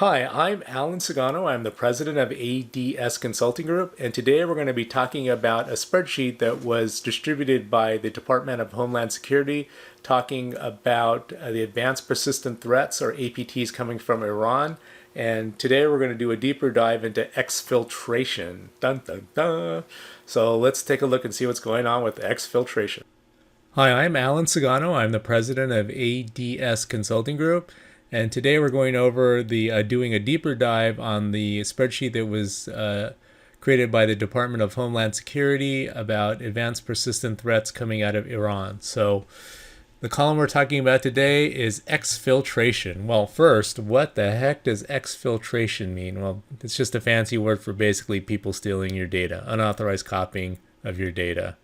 Hi, I'm Alan Sagano. I'm the president of ADS Consulting Group, and today we're going to be talking about a spreadsheet that was distributed by the Department of Homeland Security, talking about the advanced persistent threats, or APTs, coming from Iran. And today we're going to do a deeper dive into exfiltration. Dun dun dun. So let's take a look and see what's going on with exfiltration. Hi, I'm Alan Sagano. I'm the president of ADS Consulting Group. And today we're going over the doing a deeper dive on the spreadsheet that was created by the Department of Homeland Security about advanced persistent threats coming out of Iran. So the column we're talking about today is exfiltration. Well, first, what the heck does exfiltration mean? Well, it's just a fancy word for basically people stealing your data, unauthorized copying of your data.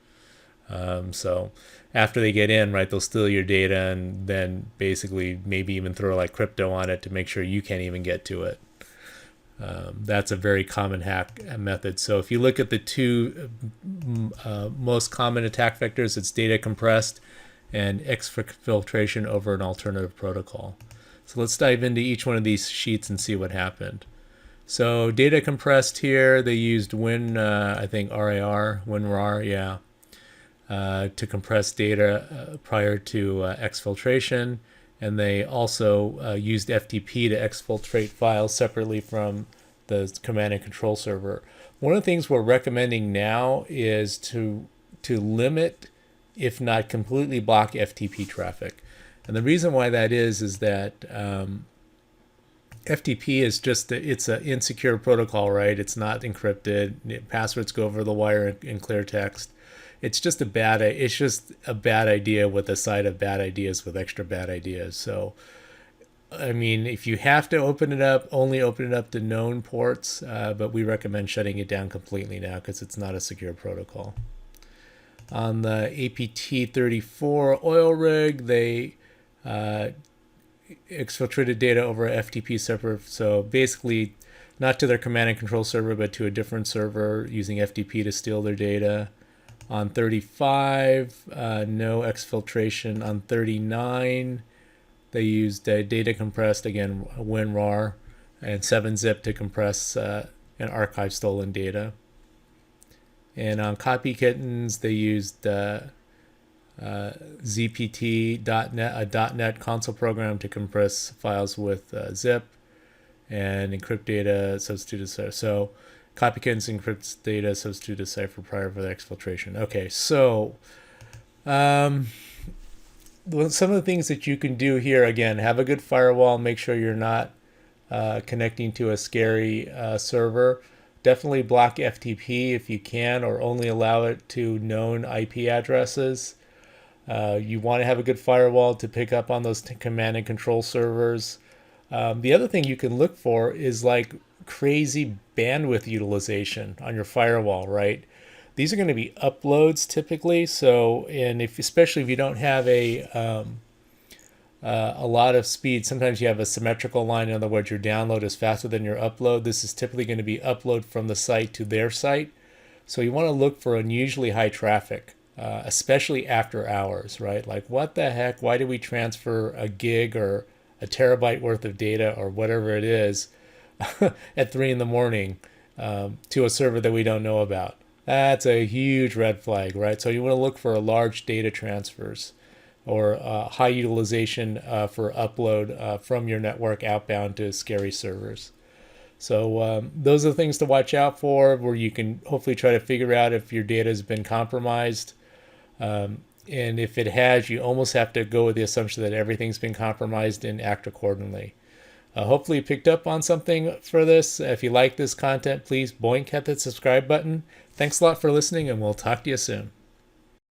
So after they get in, right, they'll steal your data and then basically maybe even throw like crypto on it to make sure you can't even get to it. That's a very common hack method. So if you look at the two most common attack vectors, it's data compressed and exfiltration over an alternative protocol. So let's dive into each one of these sheets and see what happened. So data compressed here, they used I think WinRAR, yeah. To compress data prior to exfiltration, and they also used FTP to exfiltrate files separately from the command and control server. One of the things we're recommending now is to limit, if not completely block, FTP traffic. And the reason why that is that FTP is it's an insecure protocol, right? It's not encrypted. Passwords go over the wire in clear text. It's just a bad idea with a side of bad ideas with extra bad ideas. So, I mean, if you have to open it up, only open it up to known ports, but we recommend shutting it down completely now because it's not a secure protocol. On the APT-34 oil rig, they exfiltrated data over FTP separate, so basically not to their command and control server, but to a different server using FTP to steal their data. On 35, no exfiltration. On 39, they used data compressed, again, WinRAR, and 7-zip to compress and archive stolen data. And on copy kittens, they used ZPT.net, a .NET console program to compress files with zip and encrypt data, substitute. So copycats encrypts data, substitute a cipher prior for the exfiltration. Okay, so some of the things that you can do here, again, have a good firewall, make sure you're not connecting to a scary server. Definitely block FTP if you can, or only allow it to known IP addresses. You want to have a good firewall to pick up on those command and control servers. The other thing you can look for is like crazy bandwidth utilization on your firewall, right? These are going to be uploads typically. So, and especially if you don't have a lot of speed, sometimes you have a symmetrical line. In other words, your download is faster than your upload. This is typically going to be upload from the site to their site. So you want to look for unusually high traffic, especially after hours, right? Like, what the heck? Why did we transfer a gig or a terabyte worth of data or whatever it is at 3 a.m. To a server that we don't know about? That's a huge red flag, right? So you want to look for large data transfers or high utilization for upload from your network outbound to scary servers. So those are the things to watch out for, where you can hopefully try to figure out if your data has been compromised. And if it has, you almost have to go with the assumption that everything's been compromised and act accordingly. Hopefully you picked up on something for this. If you like this content, please boink, hit that subscribe button. Thanks a lot for listening, and we'll talk to you soon.